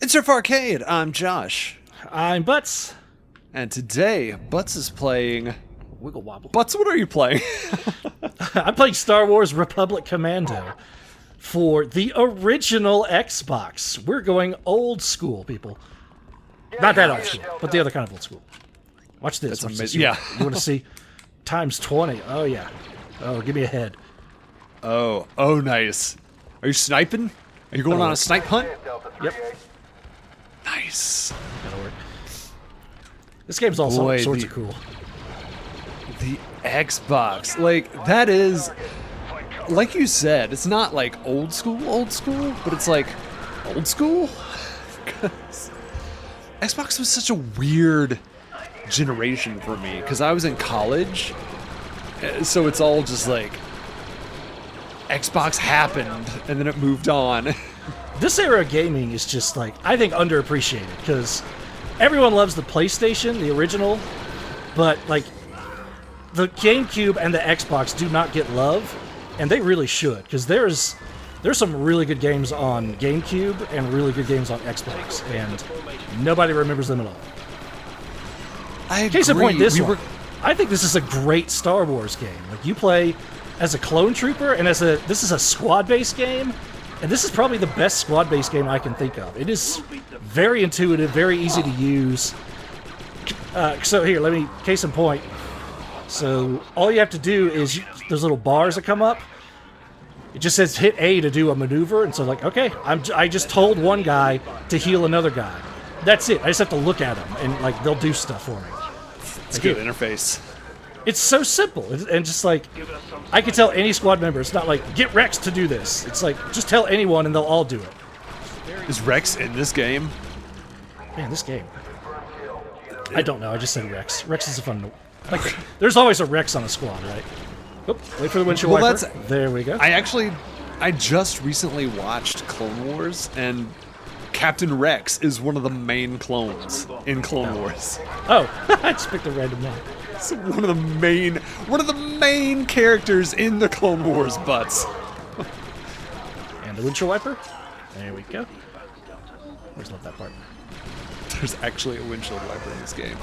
It's Riff Arcade. I'm Josh. I'm Butts. And today, Butts is playing... Wiggle wobble. Butts, what are you playing? I'm playing Star Wars Republic Commando for the original Xbox. We're going old school, people. Not that old school, but the other kind of old school. Watch this. That's Watch this. amazing. Yeah. You want to see? Times 20. Oh, yeah. Oh, give me a head. Oh, nice. Are you sniping? Are you going on a snipe hunt? Yep. Nice. That'll work. This game's all sorts of cool. The Xbox. Like, that is... Like you said, it's not like old school, but it's like old school? 'Cause Xbox was such a weird generation for me, because I was in college, so it's all just like... Xbox happened, and then it moved on. This era of gaming is just, like, I think underappreciated, because everyone loves the PlayStation, the original, but, like, the GameCube and the Xbox do not get love, and they really should, because there's some really good games on GameCube and really good games on Xbox, and nobody remembers them at all. I agree. Case in point, this one. I think this is a great Star Wars game. Like, you play as a clone trooper, and this is a squad-based game, and this is probably the best squad-based game I can think of. It is very intuitive, very easy to use. So here, case in point. So all you have to do is, there's little bars that come up. It just says hit A to do a maneuver, and so like, okay, I just told one guy to heal another guy. That's it. I just have to look at them, and like they'll do stuff for me. It's a good interface. It's so simple, and just like, I could tell any squad member. It's not like, get Rex to do this. It's like, just tell anyone and they'll all do it. Is Rex in this game? Man, this game. I don't know, I just said Rex. Rex is a fun... Like, there's always a Rex on a squad, right? Oop, wait for the windshield wiper. There we go. I just recently watched Clone Wars, and Captain Rex is one of the main clones in Clone Wars. Oh, I just picked a random one. It's one of the main characters in the Clone Wars, Butts. And the windshield wiper. There we go. Always love that part. There's actually a windshield wiper in this game.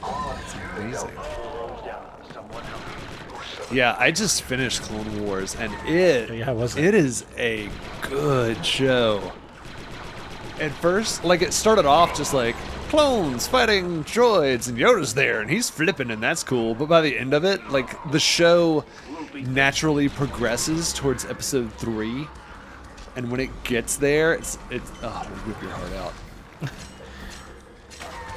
It's amazing. Yeah, I just finished Clone Wars, and it is a good show. At first, like, it started off just like clones fighting droids, and Yoda's there, and he's flipping, and that's cool. But by the end of it, like, the show naturally progresses towards episode 3, and when it gets there, it'll rip your heart out.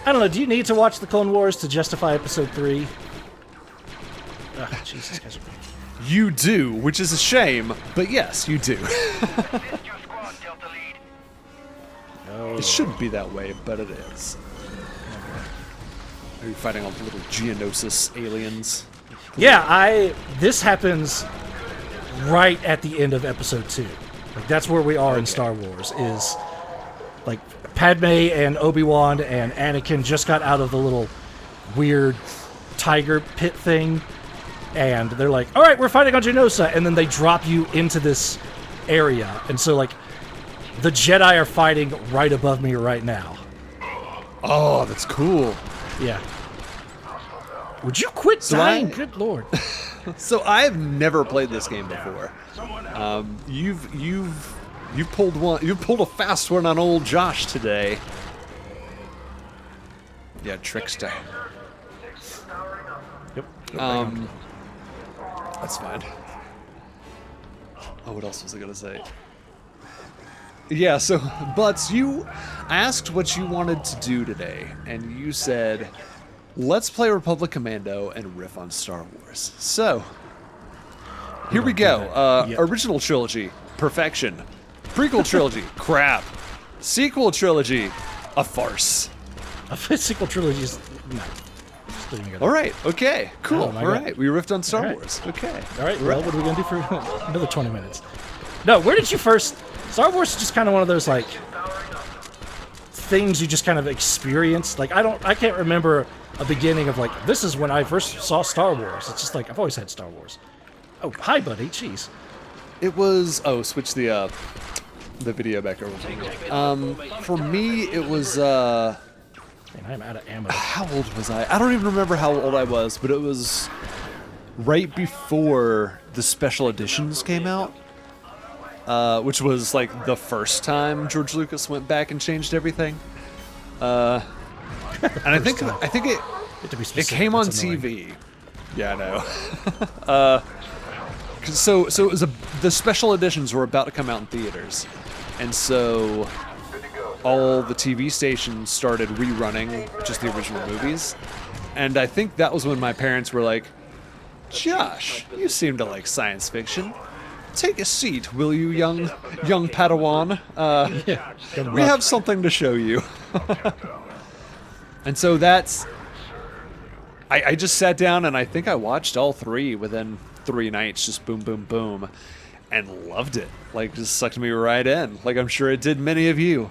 I don't know, do you need to watch the Clone Wars to justify episode 3? Oh, Jesus, guys. You do, which is a shame, but yes, you do. It shouldn't be that way, but it is. Are you fighting all the little Geonosis aliens? Yeah, this happens right at the end of episode 2. Like, that's where we are in Star Wars, is like Padme and Obi-Wan and Anakin just got out of the little weird tiger pit thing, and they're like, all right, we're fighting on Geonosa, and then they drop you into this area, and so like the Jedi are fighting right above me right now. Oh, that's cool. Yeah. Would you quit dying? Good lord. So I've never played this game before. You've pulled a fast one on old Josh today. Yeah, trickster. Yep. That's fine. Oh, what else was I gonna say? Yeah, so, Butts, I asked what you wanted to do today, and you said, let's play Republic Commando and riff on Star Wars. So, here we go. Original trilogy, perfection. Prequel trilogy, crap. Sequel trilogy, a farce. A sequel trilogy is... No. All right, okay, cool. Oh, all right, we riffed on Star Wars. Okay. All right, well, what are we going to do for another 20 minutes? No, where did you first... Star Wars is just kind of one of those, like, things you just kind of experience. Like, I can't remember a beginning of, like, this is when I first saw Star Wars. It's just like, I've always had Star Wars. Oh, hi, buddy. Jeez. It was... Oh, switch the the video back over. For me, it was. Man, I'm out of ammo. How old was I? I don't even remember how old I was, but it was right before the special editions came out, which was like the first time George Lucas went back and changed everything. And I think it came on TV. Yeah, I know. So it was the special editions were about to come out in theaters, and so all the TV stations started rerunning just the original movies, and I think that was when my parents were like, "Josh, you seem to like science fiction. Take a seat, will you, young Padawan? We have something to show you." And so that's. I just sat down and I think I watched all three within 3 nights, just boom, boom, boom, and loved it. Like, just sucked me right in. Like, I'm sure it did many of you.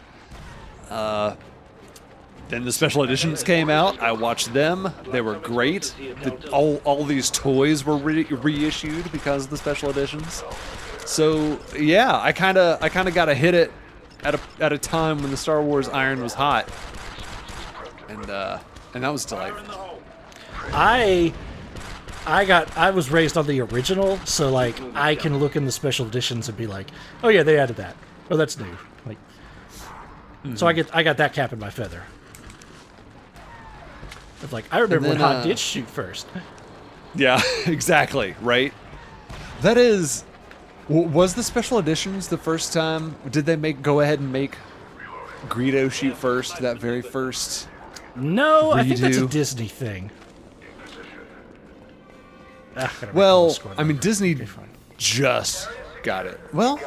Then the special editions came out. I watched them. They were great. All these toys were reissued because of the special editions. So yeah, I kind of got to hit it at a time when the Star Wars iron was hot, and that was delightful. I was raised on the original, so like I can look in the special editions and be like, oh yeah, they added that. Oh, that's new. Like, so I got that cap in my feather. It's like I remember when Hot did shoot first. Yeah, exactly. Right. That is. Was the special editions the first time? Did they go ahead and make Greedo shoot first? That very first. No, redo? I think that's a Disney thing. Well, I mean, Disney just got it. Well,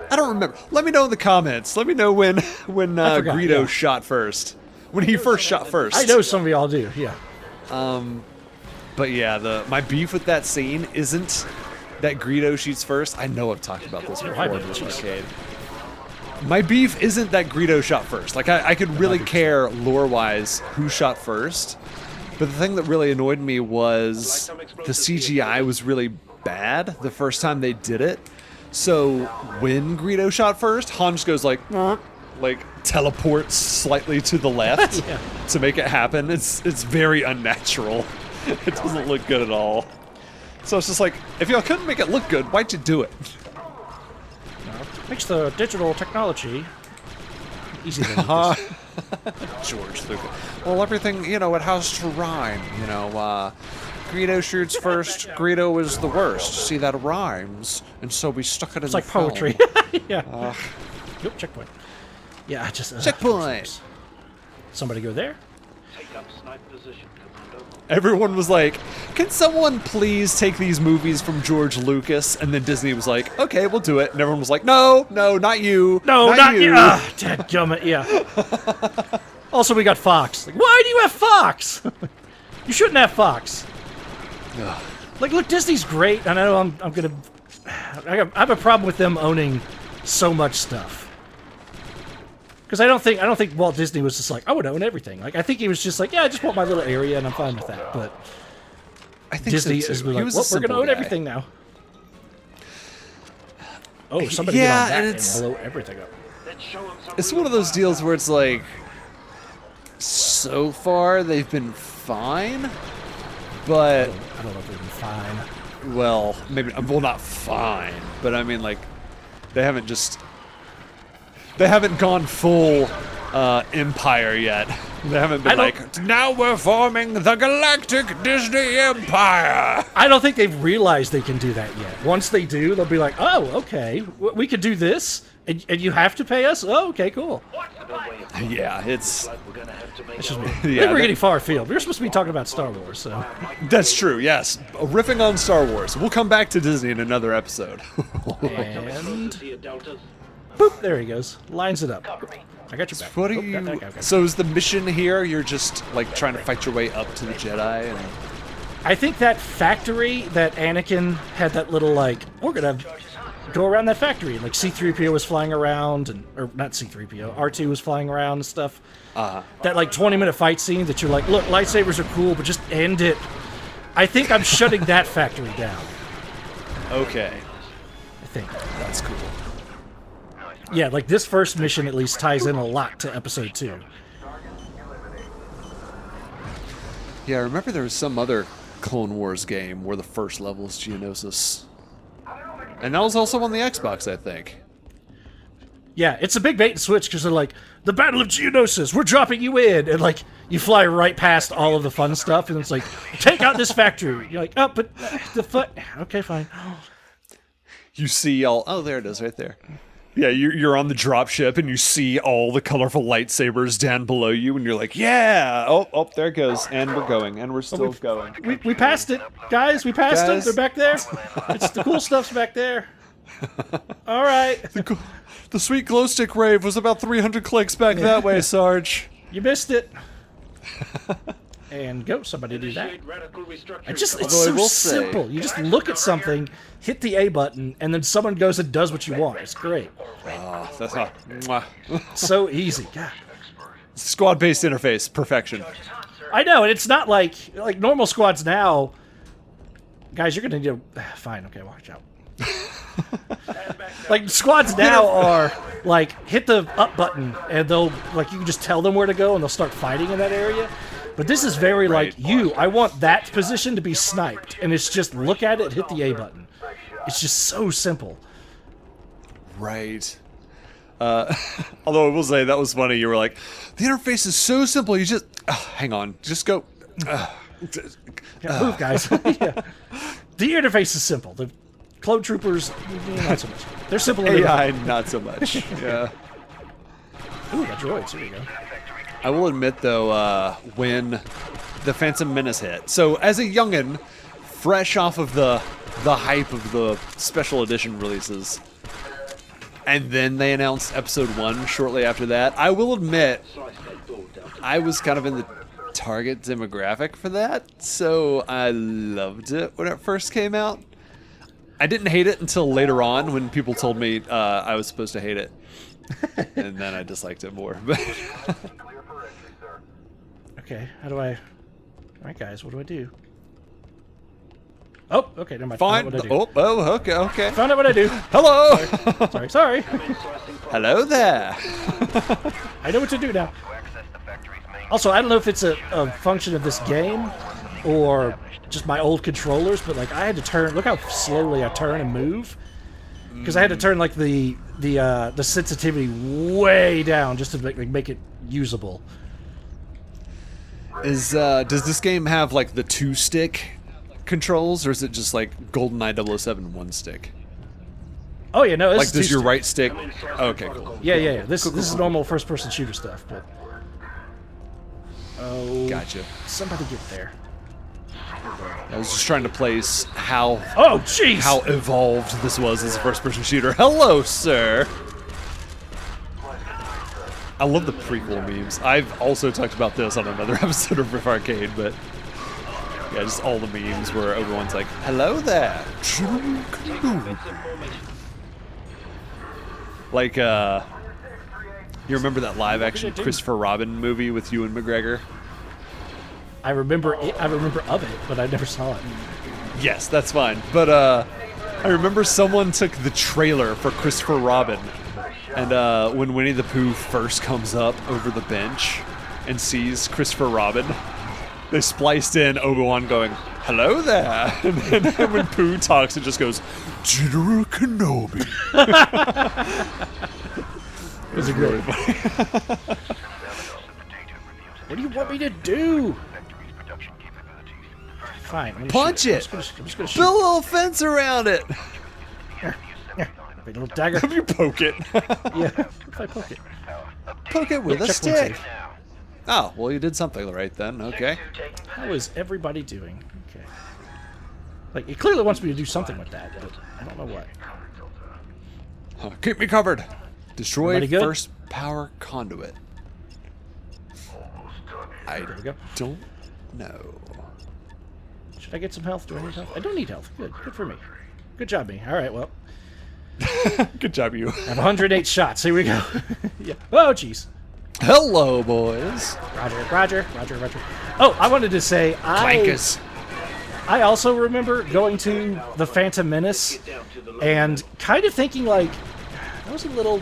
I don't remember. Let me know in the comments. Let me know when Greedo shot first. When he first shot first. I know some of y'all do, yeah. But yeah, my beef with that scene isn't that Greedo shoots first. I know I've talked about this before in Riff Arcade. My beef isn't that Greedo shot first. Like, I could really care lore-wise who shot first. But the thing that really annoyed me was the CGI was really bad the first time they did it. So when Greedo shot first, Han just goes like teleports slightly to the left to make it happen. It's very unnatural. It doesn't look good at all. So it's just like, if y'all couldn't make it look good, why'd you do it? Makes the digital technology easy to George Lucas. Well, everything, it has to rhyme, Greedo shoots first, Greedo is the worst. See, that rhymes, and so we stuck it in the film. It's like poetry. Yeah. Yep, checkpoint. Yeah, I just... checkpoint! Somebody go there? Take up snipe position, Commando. Everyone was like, can someone please take these movies from George Lucas? And then Disney was like, okay, we'll do it. And everyone was like, no, not you. No, not you. Dadgummit, yeah. Also, we got Fox. Like, why do you have Fox? You shouldn't have Fox. Ugh. Like, look, Disney's great. And I know I'm gonna... I have a problem with them owning so much stuff. Because I don't think Walt Disney was just like, I would own everything. Like, I think he was just like, yeah, I just want my little area and I'm fine with that. But I think Disney is like, well, we're going to own everything now. Oh, somebody get on that and blow everything up. It's one of those deals where it's like, so far they've been fine, but... I don't know if they've been fine. Well, maybe, well, not fine, but I mean, like, they haven't gone full empire yet. They haven't been like, now we're forming the Galactic Disney Empire. I don't think they've realized they can do that yet. Once they do, they'll be like, oh, okay, we could do this, and you have to pay us? Oh, okay, cool. Yeah, it's just me. I think we're getting far afield. We're supposed to be talking about Star Wars, so. That's true, yes. Riffing on Star Wars. We'll come back to Disney in another episode. And... boop, there he goes. Lines it up. I got your back. What are you... So is the mission here, you're just, like, trying to fight your way up to the Jedi? And... I think that factory that Anakin had that little, like, we're gonna go around that factory. Like, C-3PO was flying around, or not C-3PO, R2 was flying around and stuff. That, like, 20-minute fight scene that you're like, look, lightsabers are cool, but just end it. I think I'm shutting that factory down. Okay. I think. That's cool. Yeah, like this first mission at least ties in a lot to episode 2. Yeah, I remember there was some other Clone Wars game where the first level is Geonosis. And that was also on the Xbox, I think. Yeah, it's a big bait and switch because they're like, the Battle of Geonosis, we're dropping you in. And like, you fly right past all of the fun stuff and it's like, take out this factory. You're like, oh, but the foot. Okay, fine. You see all... Oh, there it is, right there. Yeah, you're on the dropship and you see all the colorful lightsabers down below you and you're like, yeah! Oh, there it goes. And we're going. And we're still going. We passed it. Guys, we passed it. They're back there. It's the cool stuff's back there. All right. The sweet glow stick rave was about 300 clicks back that way, Sarge. You missed it. And go, somebody do that. It's so simple. You just look at something, hit the A button, and then someone goes and does what you want. It's great. Oh, that's not... Mwah. So easy. God. Squad-based interface, perfection. I know, and it's not like normal squads now. Guys, you're gonna do fine. Okay, watch out. Like squads now are like hit the up button, and they'll like you can just tell them where to go, and they'll start fighting in that area. But this is very like I want that position to be sniped, and it's just look at it, hit the A button. It's just so simple. Right. Although I will say that was funny. You were like, the interface is so simple. You just hang on, just go. Move, guys. Yeah. The interface is simple. The clone troopers, not so much. They're simple. AI, not so much. Yeah. Ooh, got droids. Here we go. I will admit, though, when the Phantom Menace hit, so as a youngin', fresh off of the hype of the special edition releases, and then they announced Episode 1 shortly after that, I will admit, I was kind of in the target demographic for that, so I loved it when it first came out. I didn't hate it until later on when people told me I was supposed to hate it. And then I disliked it more. Okay, how do I... Alright guys, what do I do? Oh, okay, never mind. Fine. Okay. Found out what I do. Hello! Sorry. Hello there! I know what to do now. Also, I don't know if it's a function of this game or just my old controllers, but like I had to turn... Look how slowly I turn and move. Because I had to turn like the sensitivity way down just to make it usable. Does this game have like the 2-stick controls, or is it just like GoldenEye 007 1-stick? Oh yeah, no. Like does your right stick? Okay, cool. Yeah. This is normal first-person shooter stuff, but Gotcha. Somebody get there. I was just trying to place how jeez, how evolved this was as a first-person shooter. Hello, sir. I love the prequel memes. I've also talked about this on another episode of Riff Arcade, but yeah, just all the memes where everyone's like, "Hello there." Like, you remember that live-action Christopher Robin movie with Ewan McGregor? I remember of it, but I never saw it. Yes, that's fine. But I remember someone took the trailer for Christopher Robin, and when Winnie the Pooh first comes up over the bench and sees Christopher Robin, they spliced in Obi-Wan going, "Hello there," and then when Pooh talks, it just goes, "General Kenobi." It was really funny. What do you want me to do? Fine. Punch it! I'm just gonna shoot. Build a little fence around it! Big little dagger. Have you poke it? Yeah, if I poke it. Poke it with a stick. Oh, well, you did something right then. Okay. How is everybody doing? Okay. Like, it clearly wants me to do something with that, but I don't know what. Keep me covered. Destroy Everybody good? first power conduit. I don't know. Should I get some health? Do I need health? I don't need health. Good for me. Good job, me. All right, well. Good job, you. I have 108 shots. Here we go. Yeah. Oh, jeez. Hello, boys. Roger. Oh, I wanted to say, Clankers. I also remember going to the Phantom Menace and kind of thinking like, that was a little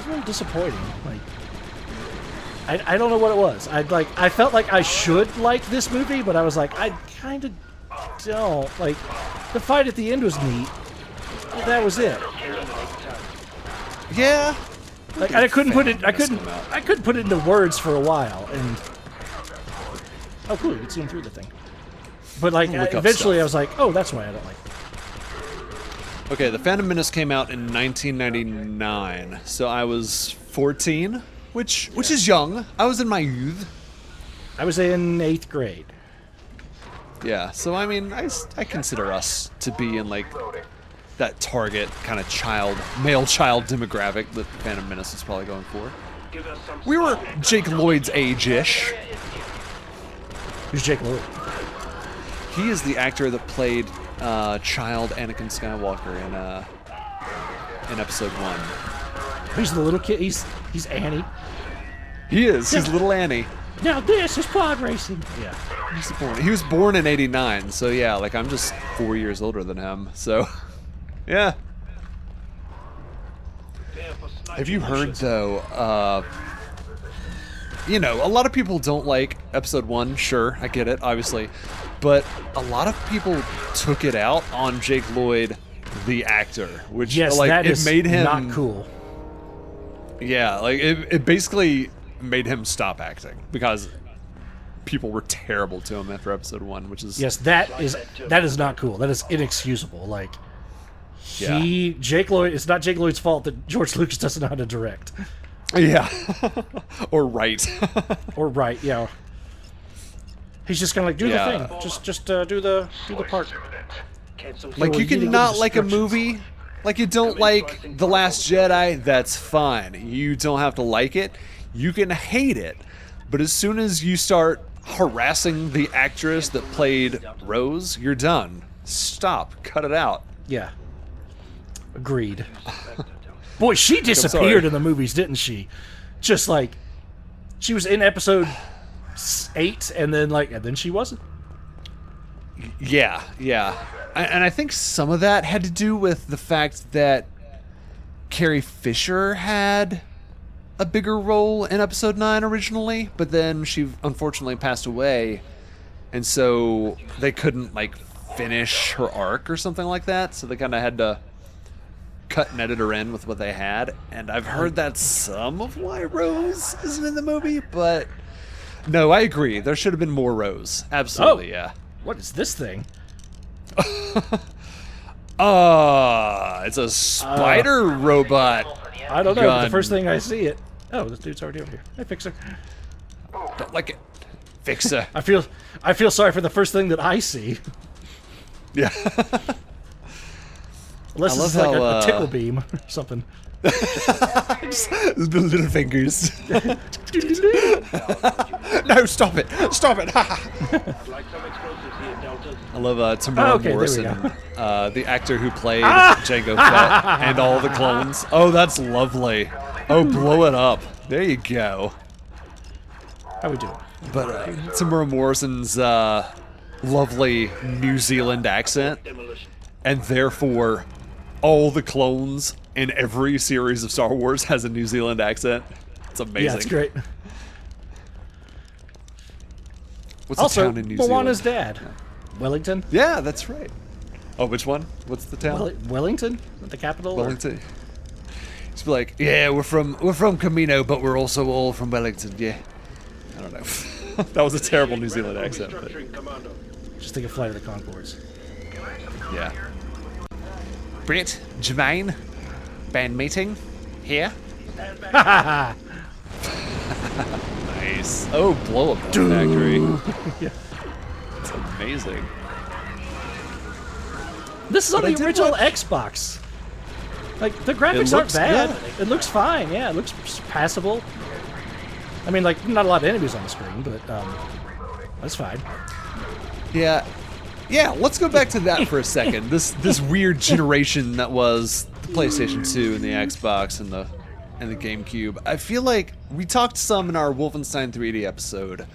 was a little disappointing. Like, I don't know what it was. I felt like I should like this movie, but I was like, I kind of don't. Like, the fight at the end was neat. That was it. Yeah. Like, I couldn't put it. I couldn't put it into words for a while. And oh, cool, you can see him through the thing. But like, eventually, I was like, oh, that's why I don't like it. Okay, The Phantom Menace came out in 1999, so I was 14, which is young. I was in my youth. I was in 8th grade. Yeah, so I mean, I consider us to be in like that target kind of male child demographic that Phantom Menace is probably going for. We were Jake Lloyd's age-ish. Who's Jake Lloyd? He is the actor that played child Anakin Skywalker in Episode 1. He's the little kid. He's Annie. He is. He's little Annie. Now this is pod racing. Yeah. He was born in '89, so yeah, like I'm just 4 years older than him. So, yeah. Have you heard though? You know, a lot of people don't like Episode 1. Sure, I get it, obviously, but a lot of people took it out on Jake Lloyd, the actor, which like that it is made him not cool. Yeah, like it basically made him stop acting because people were terrible to him after Episode 1, which is that is not cool. That is inexcusable. Like Jake Lloyd. It's not Jake Lloyd's fault that George Lucas doesn't know how to direct. Yeah, or write. Or write. Yeah. He's just gonna like do the thing. Just do the part. Like you can not like a movie. Like you don't like The Last Jedi, that's fine. You don't have to like it. You can hate it. But as soon as you start harassing the actress that played Rose, you're done. Stop. Cut it out. Yeah. Agreed. Boy, she disappeared in the movies, didn't she? Just like she was in Episode 8 and then she wasn't. Yeah. And I think some of that had to do with the fact that Carrie Fisher had a bigger role in Episode 9 originally, but then she unfortunately passed away, and so they couldn't like finish her arc or something like that, so they kind of had to cut and edit her in with what they had. And I've heard that's some of why Rose isn't in the movie, but no, I agree. There should have been more Rose. Absolutely, yeah. What is this thing? It's a spider robot. I don't know. But the first thing I see it. Oh, this dude's already over here. Hey, Fixer. Don't like it. Fixer. I feel sorry for the first thing that I see. Yeah. Unless it's like a tickle beam or something. Just the little fingers. No, stop it. Stop it. I love Tamara Morrison, the actor who played Jango Fett and all the clones. Oh, that's lovely. Oh, blow it up. There you go. How we doing? But Tamara Morrison's lovely New Zealand accent, and therefore all the clones in every series of Star Wars has a New Zealand accent. It's amazing. Yeah, it's great. What's also, the town in New Zealand? Moana's dad. Wellington? Yeah, that's right. Oh, which one? What's the town? Wellington? The capital? Wellington. It's like, yeah, we're from Commando, but we're also all from Wellington. Yeah. I don't know. That was a terrible New Zealand accent. But... Just think of Flight of the Conchords. Yeah. Brett, Jermaine, band meeting here. Nice. Oh, blow up that factory. Yeah. It's amazing. This is on the original Xbox. Like, the graphics aren't bad. Good. It looks fine, yeah. It looks passable. I mean, like, not a lot of enemies on the screen, but that's fine. Yeah. Yeah, let's go back to that for a second. This weird generation that was the PlayStation 2 and the Xbox and the GameCube. I feel like we talked some in our Wolfenstein 3D episode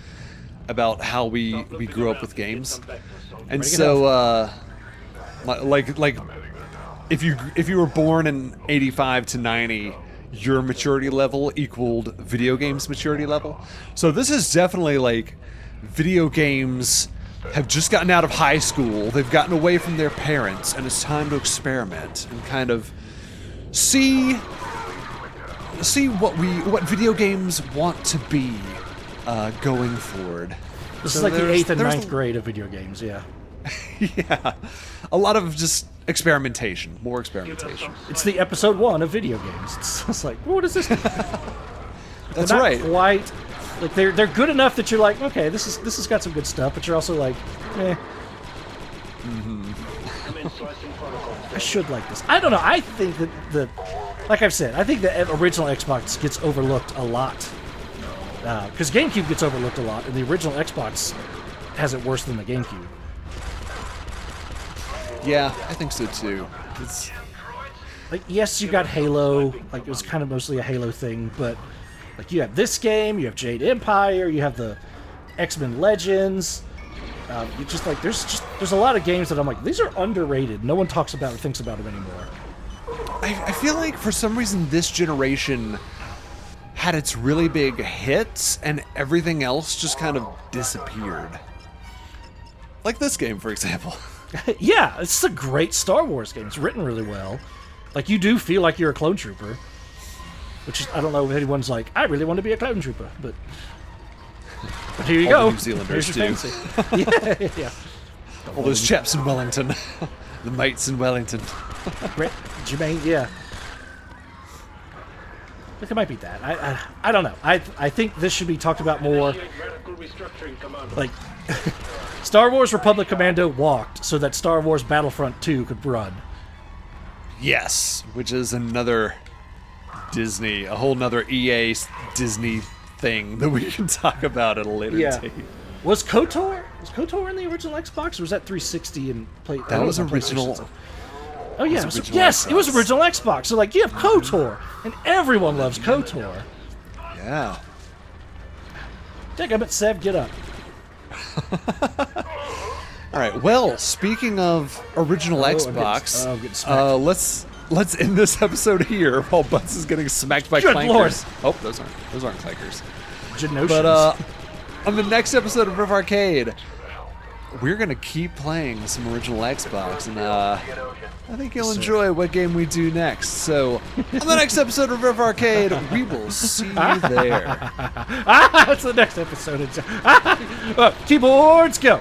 about how we grew up with games. And so like if you were born in 85 to 90, your maturity level equaled video games maturity level. So this is definitely like video games have just gotten out of high school, they've gotten away from their parents, and it's time to experiment and kind of see what video games want to be going forward. This is like the 8th and 9th grade of video games, yeah. Yeah, a lot of just experimentation, more experimentation. It's the episode 1 of video games. It's like, what is this? That's right. Quite, like they're good enough that you're like, okay, this has got some good stuff, but you're also like, eh. I should like this. I don't know. I think that like I've said, I think the original Xbox gets overlooked a lot. Because GameCube gets overlooked a lot, and the original Xbox has it worse than the GameCube. Yeah, I think so too. It's like, yes, you got Halo, like it was kind of mostly a Halo thing, but like you have this game, you have Jade Empire, you have the X-Men Legends. You just like there's a lot of games that I'm like, these are underrated. No one talks about or thinks about them anymore. I feel like for some reason this generation had its really big hits and everything else just kind of disappeared. Like this game, for example. Yeah, it's a great Star Wars game. It's written really well. Like, you do feel like you're a clone trooper. Which is, I don't know if anyone's like, I really want to be a clone trooper, but here you All go. the New Zealanders too. Yeah. All those chaps in Wellington. The mates in Wellington. Brett, Jermaine, yeah. But it might be that. I don't know. I think this should be talked about more. Like, Star Wars Republic Commando walked so that Star Wars Battlefront 2 could run. Yes, which is another Disney, a whole nother EA Disney thing that we can talk about at a later date. Was KOTOR in the original Xbox, or was that 360 and play? That was original. Oh yeah, it was original Xbox. So like, you have KOTOR, and everyone loves KOTOR. Yeah. Daggum it, Sev, get up. All right. Well, speaking of original Xbox, I'm getting smacked. let's end this episode here while Butts is getting smacked by Good clankers. Lord. Oh, those aren't clankers. Genotions. But on the next episode of Riff Arcade, we're gonna keep playing some original Xbox, and I think you'll enjoy what game we do next. So, on the next episode of Riff Arcade, we will see you there. That's the next episode. Keyboards go.